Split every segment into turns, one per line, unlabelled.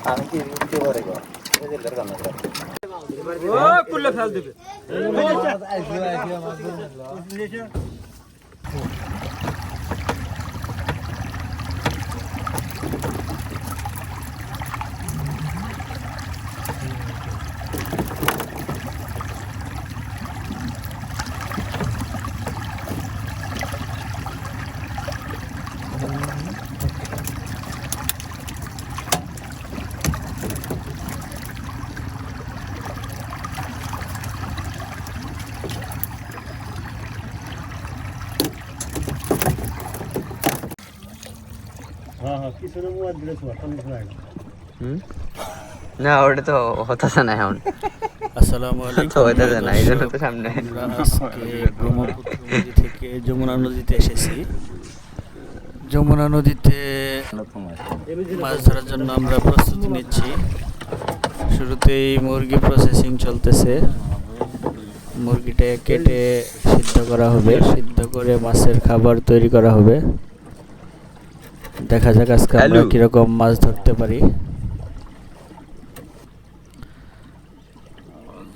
আমি কি দিতে পারে গো এদের কাম করে ও কুল্লা ফেল দিবে না ওটা তো হতাশা নাই এখন
আসসালামু আলাইকুম।
তো হতাশা নাই এটা তো সামনে
আজকে ব্রহ্মপুত্র নদী থেকে যমুনা নদীতে এসেছি। যমুনা নদীতে মাছ ধরার জন্য আমরা প্রস্তুতি নিচ্ছি। শুরুতেই মুরগি প্রসেসিং চলতেছে। মুরগিটা কেটে সিদ্ধ করা হবে, সিদ্ধ করে মাছের খাবার তৈরি করা হবে। দেখা যাক আজকে আমরা কিরকম মাছ ধরতে পারি।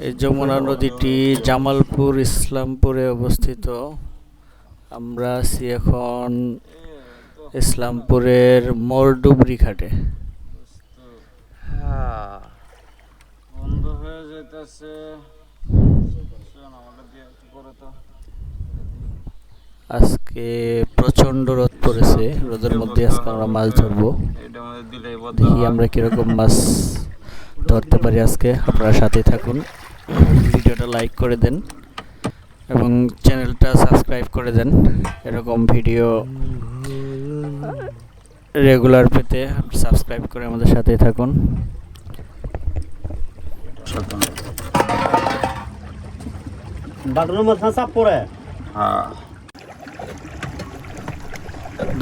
এই যমুনা নদীটি জামালপুর ইসলামপুরে অবস্থিত। আমরা আছি এখন ইসলামপুরের মোরডুবরি ঘাটে।
বন্ধ হয়ে যাইতেছে।
আজকে প্রচন্ড রোদ পড়েছে। রোদের মধ্যে আজকে আমরা মাছ ধরবো। দেখি আমরা কিরকম মাছ ধরতে পারি আজকে। আপনারা সাথে থাকুন, ভিডিওটা লাইক করে দেন এবং চ্যানেলটা সাবস্ক্রাইব করে দেন। এরকম ভিডিও রেগুলার পেতে সাবস্ক্রাইব করে আমাদের সাথেই থাকুন।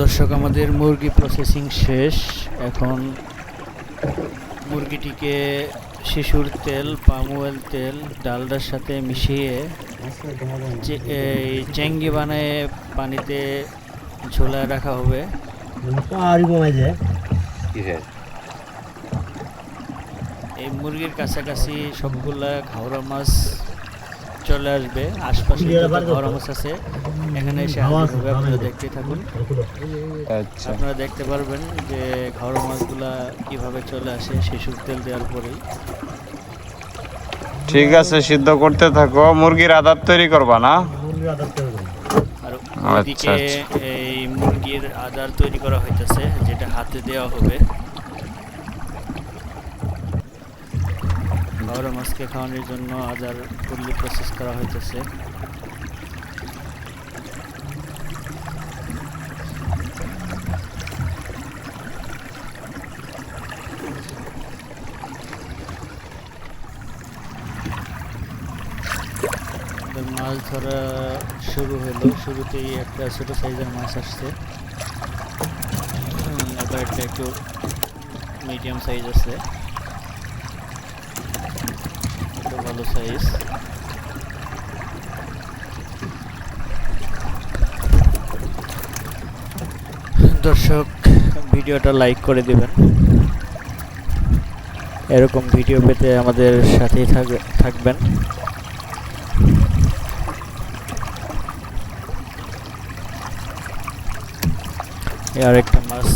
দর্শক, আমাদের মুরগি প্রসেসিং শেষ। এখন মুরগিটিকে শিশুর তেল, পাম অয়েল তেল, ডালডার সাথে মিশিয়ে এই চেঙ্গি বানায় পানিতে ঝোলায় রাখা হবে। এই মুরগির কাছাকাছি সবগুলা ঘাওড়া মাছ চলে আসবে। আশপাশে ঘাওড়া মাছ আছে, এখানে এসে হাজির হবে। আপনারা দেখতে থাকুন, আপনারা দেখতে পারবেন যে ঘাওড়া মাছগুলা কিভাবে চলে আসে শিশুর তেল দেওয়ার পরেই।
ঠিক আছে, সিদ্ধ করতে থাকো। মুরগির আদার তৈরি করবা না?
আর ওইদিকে এই মুরগির আদার তৈরি করা হইতেছে, যেটা হাতে দেওয়া হবে। ঘাওড়া মাছকে খাওয়ানোর জন্য আদার ফুললি প্রসেস করা হইতেছে। মাছ ধরা শুরু হলো। শুরুতেই একটা ছোট সাইজের মাছ আসছে, আবার একটা একটু মিডিয়াম সাইজ আছে, একটা ভালো সাইজ। দর্শক, ভিডিওটা লাইক করে দিবেন। এরকম ভিডিও পেতে আমাদের সাথেই থাকবেন। আর একটা মাছ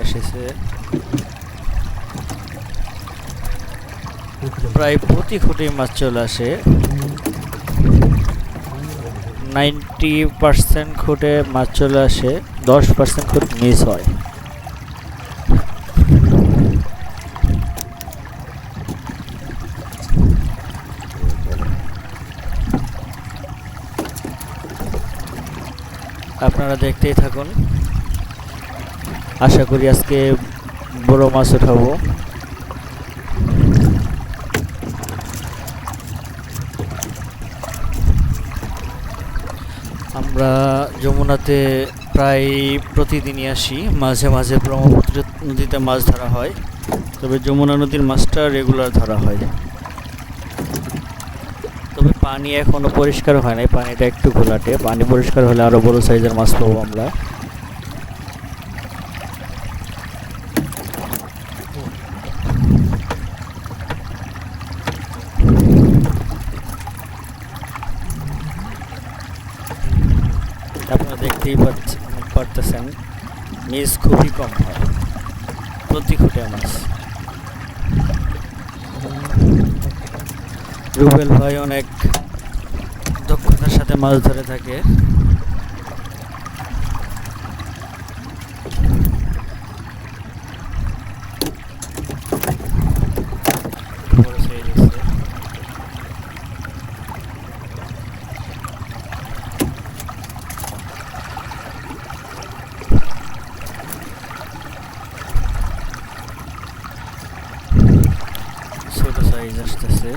এসেছে। প্রায় প্রতি খুঁটে মাছ চলে আসে। 90% খুঁটে মাছ চলে আসে, 10% খুঁট মিস হয়। আপনারা দেখতেই থাকুন। আশা করি আজকে বড় মাছ উঠাবো। আমরা যমুনাতে প্রায় প্রতিদিনই আসি, মাঝে মাঝে ব্রহ্মপুত্র নদীতে মাছ ধরা হয়, তবে যমুনা নদীর মাছটা রেগুলার ধরা হয়। তবে পানি এখনো পরিষ্কার হয় নাই, পানিটা একটু ঘোলাটে। পানি পরিষ্কার হলে আরো বড় সাইজের মাছ পাবো আমরা। দেখতেই পারতেছেন মিস খুবই কম হয় প্রতি খুঁটে মাছ। রুবেল ভাই অনেক দক্ষতার সাথে মাছ ধরে থাকে। বড় সাইজ আছে। ছোট সাইজ আসতেছে।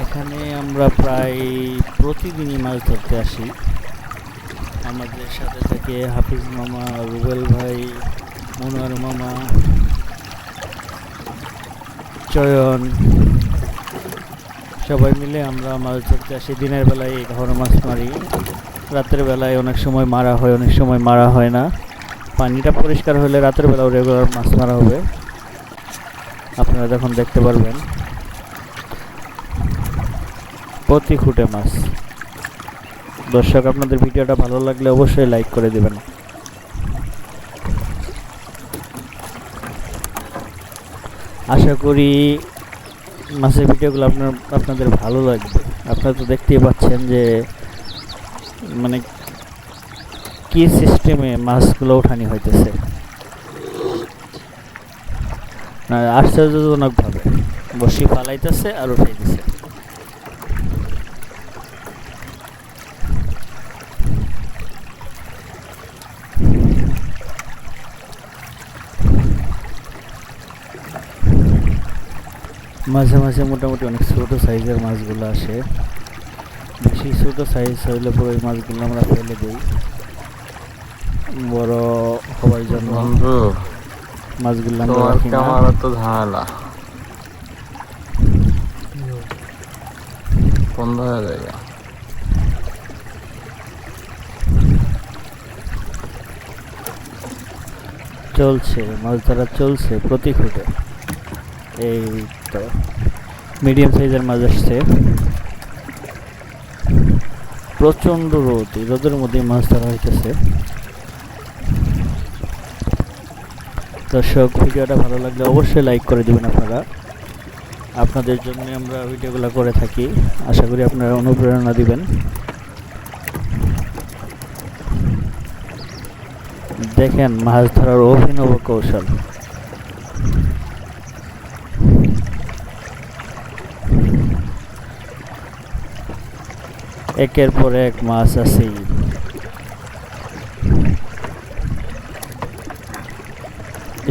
এখানে আমরা প্রায় প্রতিদিনই মাছ ধরতে আসি। আমাদের সাথে থাকে হাফিজ মামা, রুবেল ভাই, মনোয়ার মামা, চয়ন, সবাই মিলে আমরা মাছ ধরতে আসি। দিনের বেলায় ঘর মাছ মারি, রাতের বেলায় অনেক সময় মারা হয়, অনেক সময় মারা হয় না। পানিটা পরিষ্কার হলে রাতের বেলাও রেগুলার মাছ মারা হবে, আপনারা যখন দেখতে পারবেন। প্রতি খুঁটে মাছ। দর্শক, আপনাদের ভিডিওটা ভালো লাগলে অবশ্যই লাইক করে দেবেন। আশা করি মাছের ভিডিওগুলো আপনাদের ভালো লাগবে। আপনারা তো দেখতেই পাচ্ছেন যে মানে কি সিস্টেমে মাছগুলো ওঠানি হইতেছে, আশ্চর্যজনকভাবে বসি ফালাইতেছে আর উঠাইতেছে। মাঝে মাঝে মোটামুটি অনেক ছোট সাইজের মাছগুলো আসে। বেশি ছোট সাইজ হইলে পরে ওই মাছগুলো আমরা ফেলে দিই বড় হওয়ার জন্য। মাছগুলো আমরা রাখি না।
তো ঝামেলা বন্ধ হয়ে যায়।
চলছে মাছ ধরা, চলছে প্রতি খুঁটে। এই তো মিডিয়াম সাইজের মাছ আসছে। প্রচন্ড রোদ, এই রোদের মধ্যে মাছ ধরা হইতেছে। দর্শক, ভিডিওটা ভালো লাগলে অবশ্যই লাইক করে দিবেন আপনারা। আপনাদের জন্য আমরা ভিডিওগুলো করে থাকি, আশা করি আপনারা অনুপ্রেরণা দিবেন। দেখেন মাছ ধরার অভিনব কৌশল। একের পর এক মাছ আছেই।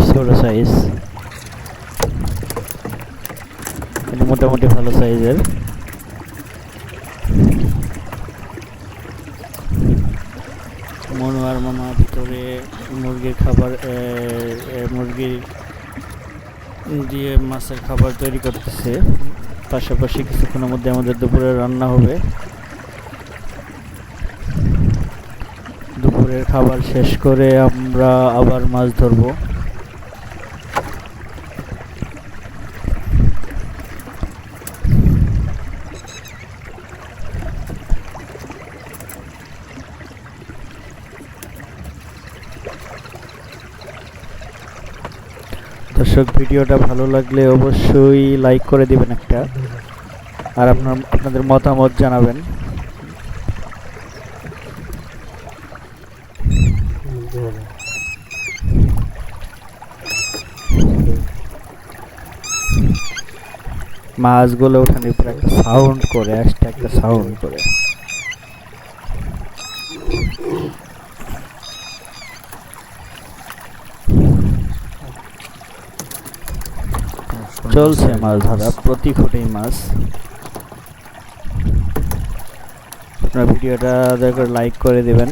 ছোট সাইজ, মোটামুটি ভালো সাইজের। মনোয়ার মামা ভিতরে মুরগির খাবার, মুরগির দিয়ে মাছের খাবার তৈরি করতেছে। পাশাপাশি কিছুক্ষণের মধ্যে আমাদের দুপুরে রান্না হবে। দুপুরের খাবার শেষ করে আমরা আবার মাছ ধরবো। দর্শক, ভিডিওটা ভালো লাগলে অবশ্যই লাইক করে দিবেন একটা, আর আপনাদের মতামত জানাবেন। মাছগুলো ওঠানোর পর একটা সাউন্ড করে, একটা সাউন্ড করে। চলছে মাছ ধরা, প্রতি খুঁটেই মাছ। আপনার ভিডিওটা দয়া করে লাইক করে দেবেন।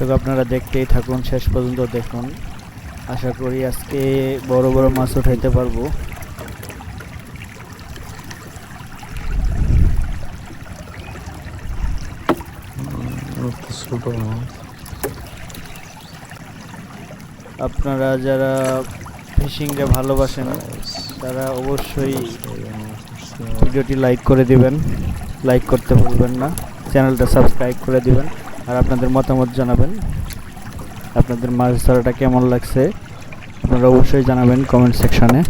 দর্শক আপনারা দেখতেই থাকুন, শেষ পর্যন্ত দেখুন। আশা করি আজকে বড় বড় মাছ উঠাইতে পারবো। আপনারা যারা ফিশিংকে ভালোবাসেন তারা অবশ্যই ভিডিওটি লাইক করে দিবেন, লাইক করতে ভুলবেন না, চ্যানেলটা সাবস্ক্রাইব করে দিবেন, আর আপনাদের মতামত জানাবেন। আপনাদের মাছ ধরাটা কেমন লাগছে আপনারা অবশ্যই জানাবেন কমেন্ট সেকশনে।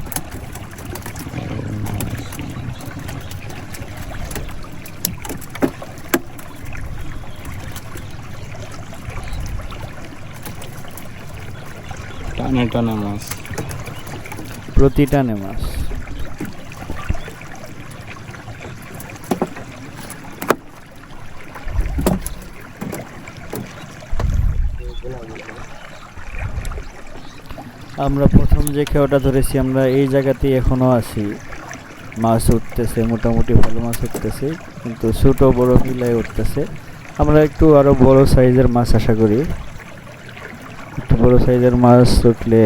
টানে টানে মাছ,
প্রতি টানে মাছ। আমরা প্রথম যে খেয়াটা ধরেছি আমরা এই জায়গাতেই এখনো আছি, মাছ উঠতেছে, মোটামুটি ভালো মাছ উঠতেছে, কিন্তু ছোট বড় মিলাই উঠতেছে। আমরা একটু আরো বড় সাইজের মাছ আশা করি, একটু বড় সাইজের মাছ উঠলে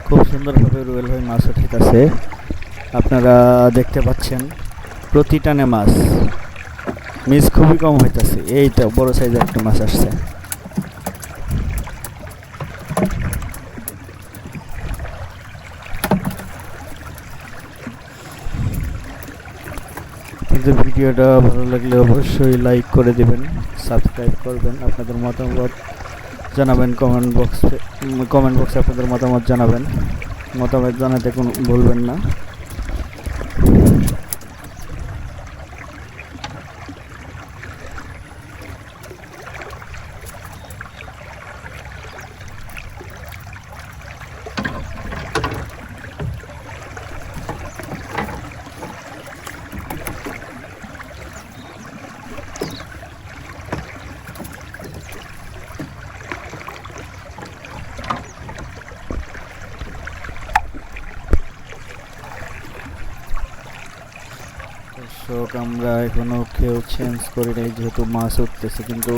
খুব সুন্দরভাবে রুয়েল ভাই মাছ উঠাইতেছে। আপনারা দেখতে পাচ্ছেন প্রতি টানে মাছ, মিস খুবই কম হইতাছে। এই তো বড় সাইজের একটা মাছ আসছে। কিন্তু ভিডিওটা ভালো লাগলে অবশ্যই লাইক করে দিবেন, সাবস্ক্রাইব করবেন, আপনাদের মতামত জানাবেন কমেন্ট বক্সে আপনাদের মতামত জানাবেন, মতামত জানাতে কোনো ভুলবেন না। দর্শক আমরা এখনো কেউ চেঞ্জ করি নাই, যেহেতু মাছ উঠতেছে, কিন্তু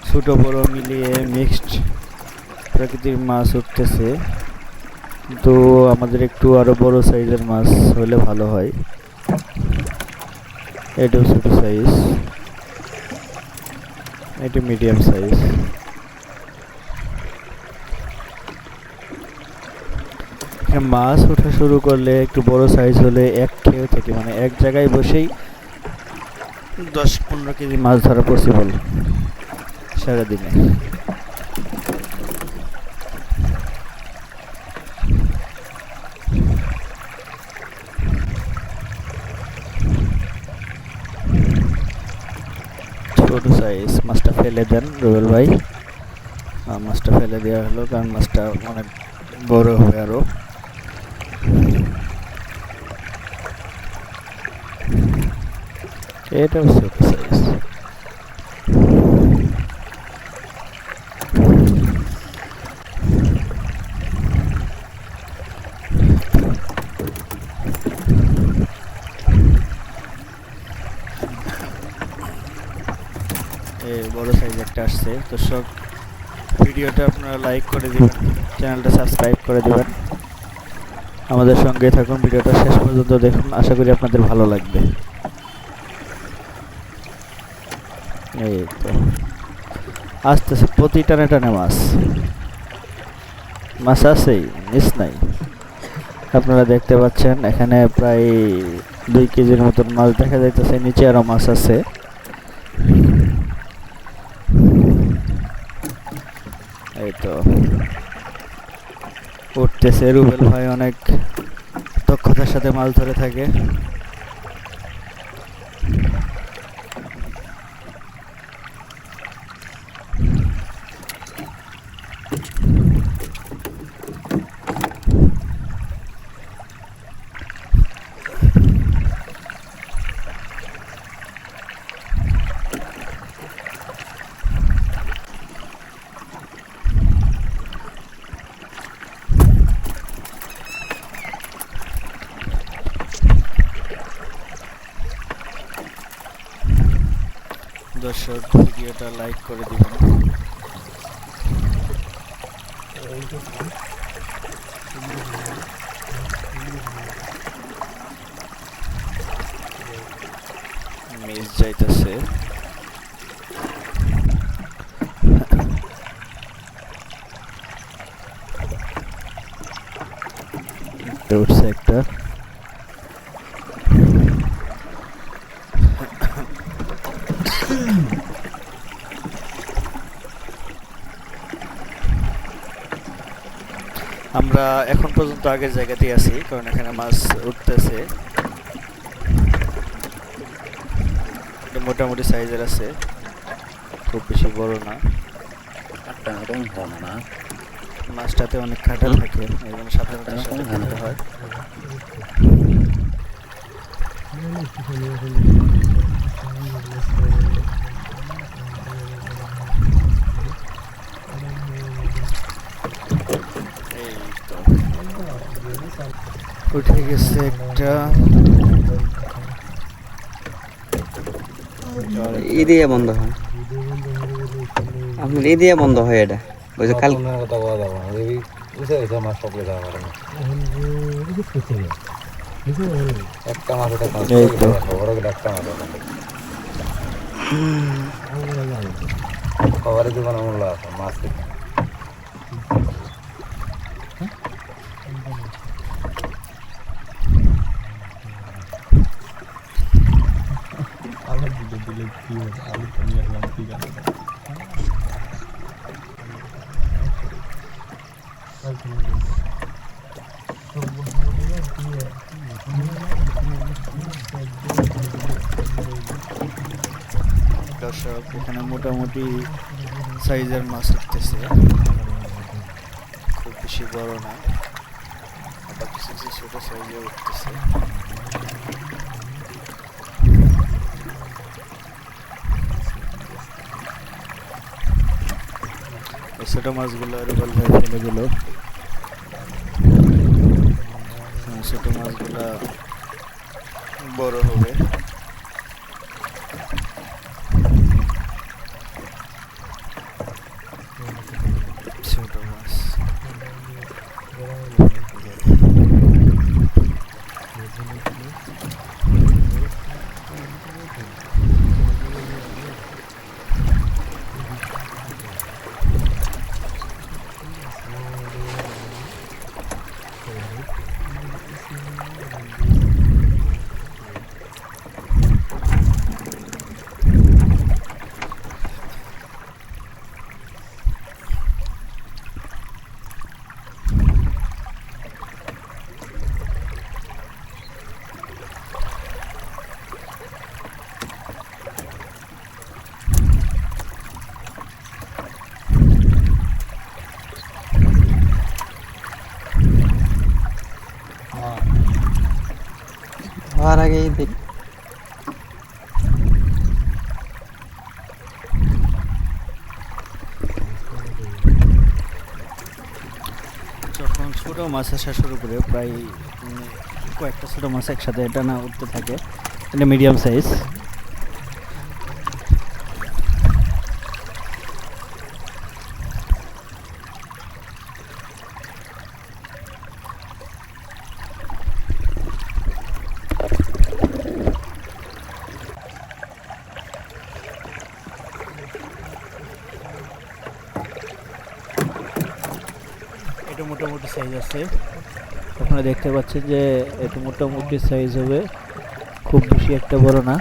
ছোট বড় মিলিয়ে মিক্সড প্রকৃতির মাছ উঠতেছে। কিন্তু আমাদের একটু আরো বড় সাইজের মাছ হলে ভালো হয়। এটাও ছোট সাইজ, এটা মিডিয়াম সাইজ। মাছ ওঠা শুরু করলে একটু বড় সাইজ হলে এক খেয়ে থেকে, মানে এক জায়গায় বসেই 10-15 কেজি মাছ ধরা পসিবল সারাদিনে। ছোট সাইজ মাছটা ফেলে দেন রুবেল ভাই। মাছটা ফেলে দেওয়া হলো কারণ মাছটা অনেক বড় হবে আরো। এটাও ছোট সাইজ। বড় সাইজ একটা আসছে। দর্শক ভিডিওটা আপনারা লাইক করে দিবেন, চ্যানেলটা সাবস্ক্রাইব করে দিবেন, আমাদের সঙ্গে থাকুন, ভিডিওটা শেষ পর্যন্ত দেখুন, আশা করি আপনাদের ভালো লাগবে। এই তো আসতেছে প্রতি টানে টানে মাছ, মাছ আছেই, মিস নাই। আপনারা দেখতে পাচ্ছেন এখানে প্রায় 2 কেজির মতন মাছ দেখা যাইতেছে, নিচে আরো মাছ আছে। এই তো উঠতেছে, রুবেল ভাই অনেক দক্ষতার সাথে মাছ ধরে থাকে। দর্শক ভিডিওটা লাইক করে দিবেন। মিস যাইতেছে। উঠছে একটা। আমরা এখন পর্যন্ত আগের জায়গাতেই আছি, কারণ এখানে মাছ উঠতেছে। এটা মোটামুটি সাইজের আছে, খুব বেশি বড় না। মাছটাতে অনেক কাঁটা থাকে, এই জন্য সাবধানতার সাথে ধরতে হয়। উঠে গেছে একটা।
ই দিয়ে বন্ধ হয়, আপনার ই দিয়ে বন্ধ হয় এটা। ওই যে কাল
কথা বলা যাবে না, এই উঠে গেছে মাছ সবগুলো যাওয়া পারে না। একটা মাছ এটা বড় একটা মাছ খাবারের দোকানে মূল্য আছে মাছ।
দর্শক এখানে মোটামুটি সাইজের মাছ উঠতেছে, খুব বেশি বড় না, আবার কিছু কিছু ছোট সাইজে উঠতেছে। ছোট মাছগুলো রুবেল ভাই ফেলে দিল। ছোট মাছগুলা বড় হবে। ছোট মাছ
হওয়ার আগেই দেখ।
যখন ছোট মাছ আসা শুরু করে, প্রায় কয়েকটা ছোট মাছ একসাথে টানা উঠতে থাকে, এটা মিডিয়াম সাইজ। এটা মোটামুটি সাইজ আছে, আপনারা দেখতে পাচ্ছেন যে এটা মোটামুটি সাইজ হবে, খুব বেশি একটা বড় না।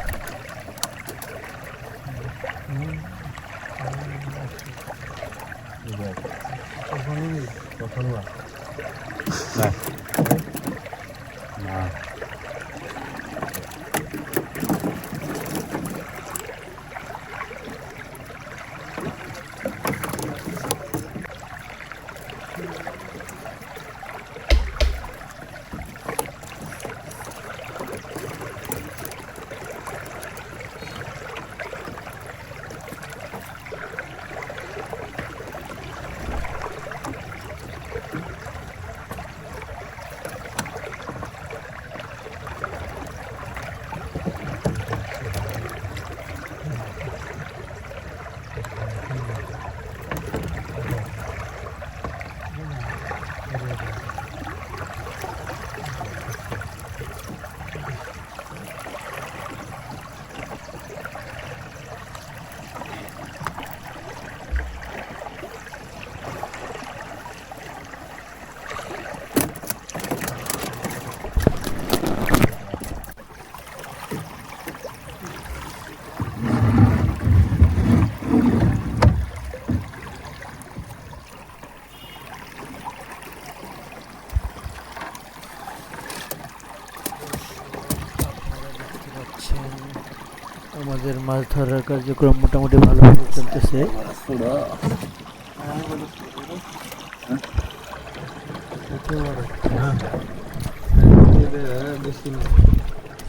আমাদের মাছ ধরার কার্যক্রম মোটামুটি ভালোভাবে চলতেছে।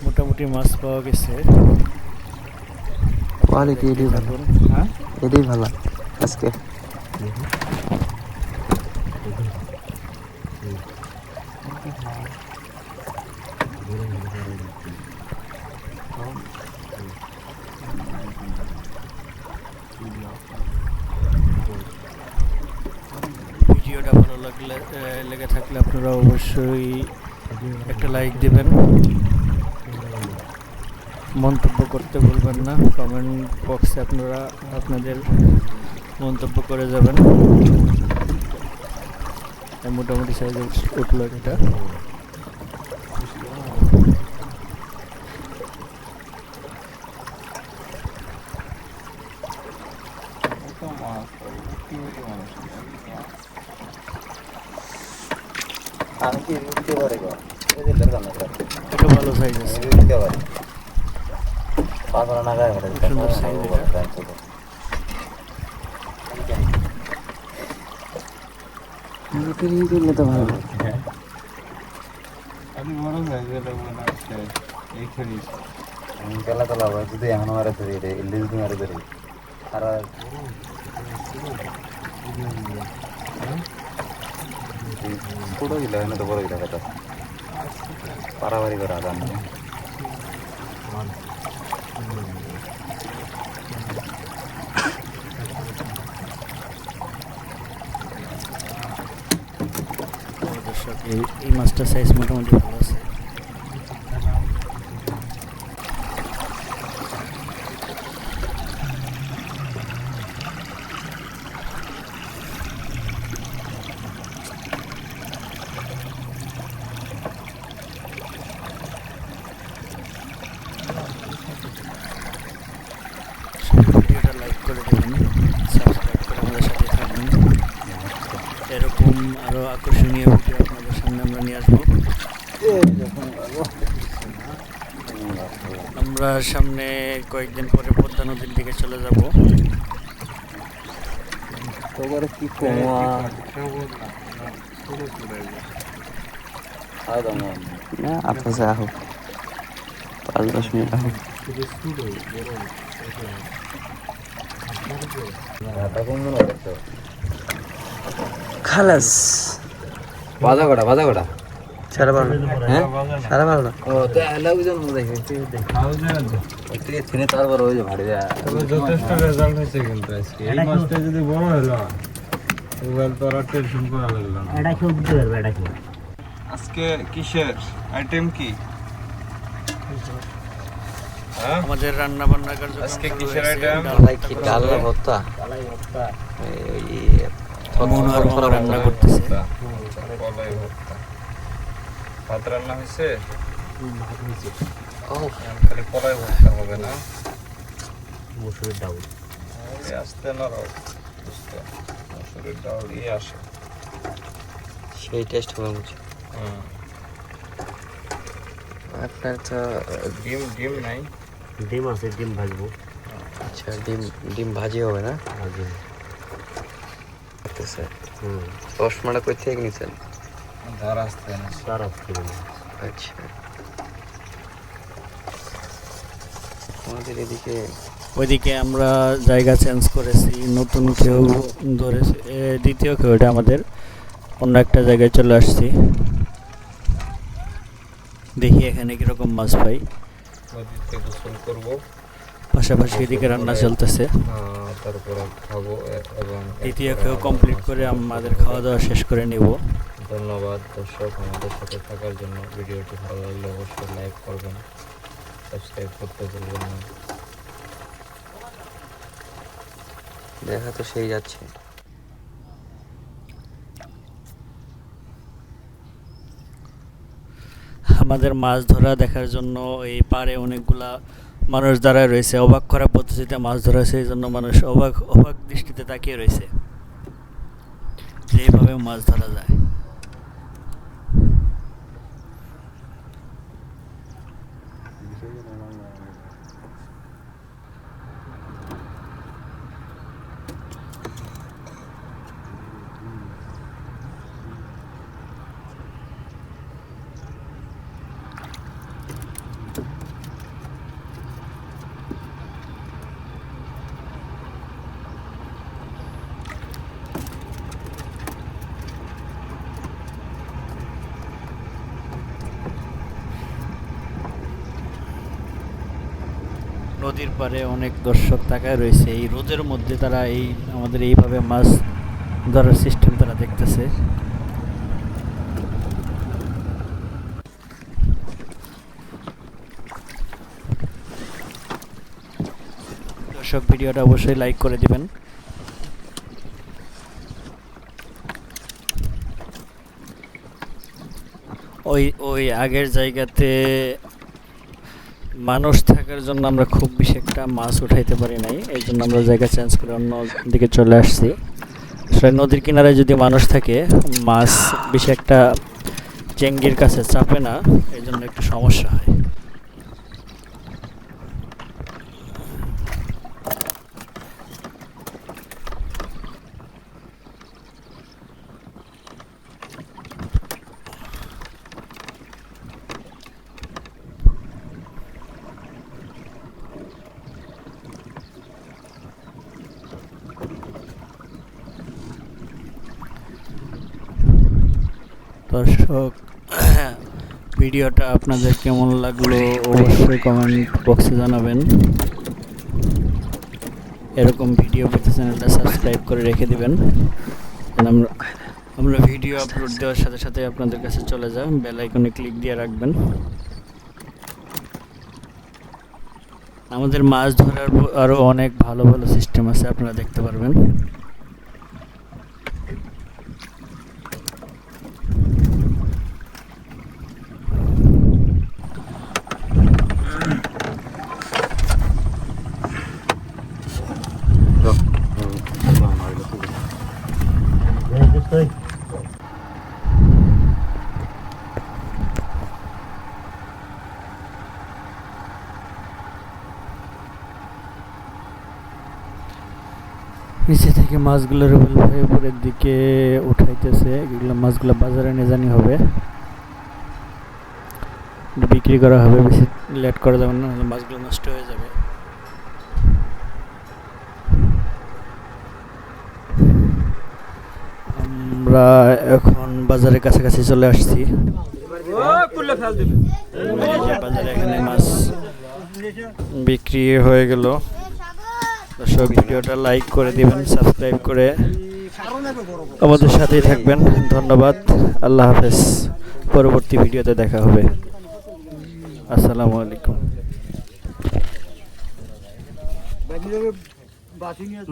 মোটামুটি মাছ পাওয়া গেছে।
কোয়ালিটি এটাই ভালো, এটাই ভালো আজকে।
ভিডিওটা ভালো লেগে থাকলে আপনারা অবশ্যই একটা লাইক দিবেন, মন্তব্য করতে ভুলবেন না। কমেন্ট বক্সে আপনারা আপনাদের মন্তব্য করে যাবেন। মোটামুটি সাইজে উঠলো এটা।
আমি কি দিতে পারি গো? এই যে লের কামে করে
এটা ভালো সাইজ আছে।
দিতে পারি। পাগল না গায় করে
সুন্দর size এটা।
রুটি করলে তো ভালো।
আমি বড় হয়ে গেলে মনে হচ্ছে এইখানে
কেলা তোলা হবে যদি এখন মারে ধরি রে ইল্লি যদি মারে ধরি আর ছোট গিলা এনে তো বড় গিলা কথা পারাবারি করা দাম
দর্শক এই মাছটার সাইজ মোটামুটি ভালো আছে। ভিডিওটা লাইক করে দেবেন, সাবস্ক্রাইব করে আমাদের সাথে থাকবেন। এরকম আরো আকর্ষণীয় ভিডিও আপনাদের সামনে আমরা নিয়ে আসবো। আমরা সামনে কয়েকদিন পরে পদ্মা নদীর দিকে চলে যাব।
তোর কি কমা আদম
না আপনার আহো 5-10 মিনিট আহো।
এটা কোন মনে হচ্ছে
খালাস
বাজা কটা
সারা বারো।
হ্যাঁ
সারা বারো
ও তো এলা বুঝান মনে দেখে একটু থিনে তারপর ওই যে ভাড়ি দেয়া
তবে যথেষ্ট রেজাল্ট হয়েছে কিন্তু আজকে এই মাছটা যদি বড় হলো এবার তো আর টেনশন করা লাগলো না।
এটা কেউ দিতে পারবে, এটা কেউ
আজকে কিসের আইটেম কি? হ্যাঁ
আমাদের রান্না বান্না কার্যক্রম
আজকে
শুরু
কিসের
হয়েছে।
item?
ডালাই কি ডাল না ভর্তা?
মনোয়ার মামা রান্না করতেছে।
কলাই ভর্তা। ভাত রান্না হয়েছে? খালি কলাই ভর্তা হবে না?
মসুরের ডাউল।
এই আসতে না রও মসুরের ডাল দিয়ে আসে।
সেই টেস্ট হবে মুঝে।
হুম।
আপনার তো
ডিম নাই?
ডিম আছে, ডিম ভাজবো।
আচ্ছা ডিম ভাজি হবে না?
ভাজি।
আচ্ছা চশমাটা কই থেকে নিছেন?
ধার আসতে না।
সার আসতে
আচ্ছা আমাদের এদিকে
ওইদিকে আমরা জায়গা চেঞ্জ করেছি, নতুন কেউ ধরেছে, দ্বিতীয় কেউ, এটা আমাদের অন্য একটা জায়গায় চলে আসছি। দেখি এখানে কিরকম মাছ পাই।
নদীতে গোসল করবো,
পাশাপাশি এদিকে রান্না চলতেছে।
তারপরে খাবো এবং
দ্বিতীয় কেউ কমপ্লিট করে আমাদের খাওয়া দাওয়া শেষ করে নিব।
ধন্যবাদ দর্শক আমাদের সাথে থাকার জন্য। ভিডিওটি ভালো লাগলে অবশ্যই লাইক করবেন, সাবস্ক্রাইব করতে ভুলবেন না।
দেখা তো সেই যাচ্ছে।
আমাদের মাছ ধরা দেখার জন্য এই পাড়ে অনেকগুলা মানুষ দাঁড়ায় রয়েছে। অবাক করা পদ্ধতিতে মাছ ধরা হয়েছে, এই জন্য মানুষ অবাক অবাক দৃষ্টিতে তাকিয়ে রয়েছে যে এইভাবে মাছ ধরা যায়। নদীর পাড়ে অনেক দর্শক তাকায় রয়েছে। এই রোদের মধ্যে তারা এই আমাদের এইভাবে মাছ ধরার সিস্টেম তারা দেখতেছে। দর্শক ভিডিওটা অবশ্যই লাইক করে দিবেন। ওই আগের জায়গাতে মানুষ থাকার জন্য আমরা খুব বেশি একটা মাছ উঠাইতে পারি নাই, এই জন্য আমরা জায়গা চেঞ্জ করে অন্য দিকে চলে আসছি। আসলে নদীর কিনারে যদি মানুষ থাকে মাছ বেশি একটা চেঙ্গির কাছে চাপে না, এই জন্য একটু সমস্যা হয়। দর্শক ভিডিওটা আপনাদের কেমন লাগলো অবশ্যই কমেন্ট বক্সে জানাবেন। এরকম ভিডিও পেতে চ্যানেলটা সাবস্ক্রাইব করে রেখে দিবেন। আমরা ভিডিও আপলোড দেওয়ার সাথে সাথে আপনাদের কাছে চলে যায়, বেল আইকনে ক্লিক দিয়ে রাখবেন। আমাদের মাছ ধরার আরও অনেক ভালো ভালো সিস্টেম আছে, আপনারা দেখতে পারবেন। নিচে থেকে মাছগুলো রুবেল ভাই উপরের দিকে উঠাইতেছে। এগুলো মাছগুলো বাজারে নিয়ে জানি হবে, বিক্রি করা হবে। বেশি লেট করা যাবে না, মাছগুলো নষ্ট হয়ে যাবে। আমরা এখন বাজারের কাছাকাছি চলে আসছি। বাজারে এখানে মাছ বিক্রি হয়ে গেল। দর্শক ভিডিওটা লাইক করে দিবেন, সাবস্ক্রাইব করে আমাদের সাথেই থাকবেন। ধন্যবাদ, আল্লাহ হাফেজ। পরবর্তী ভিডিওতে দেখা হবে। আসসালামু আলাইকুম।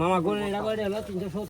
মামা গোল এটা করে হলো 370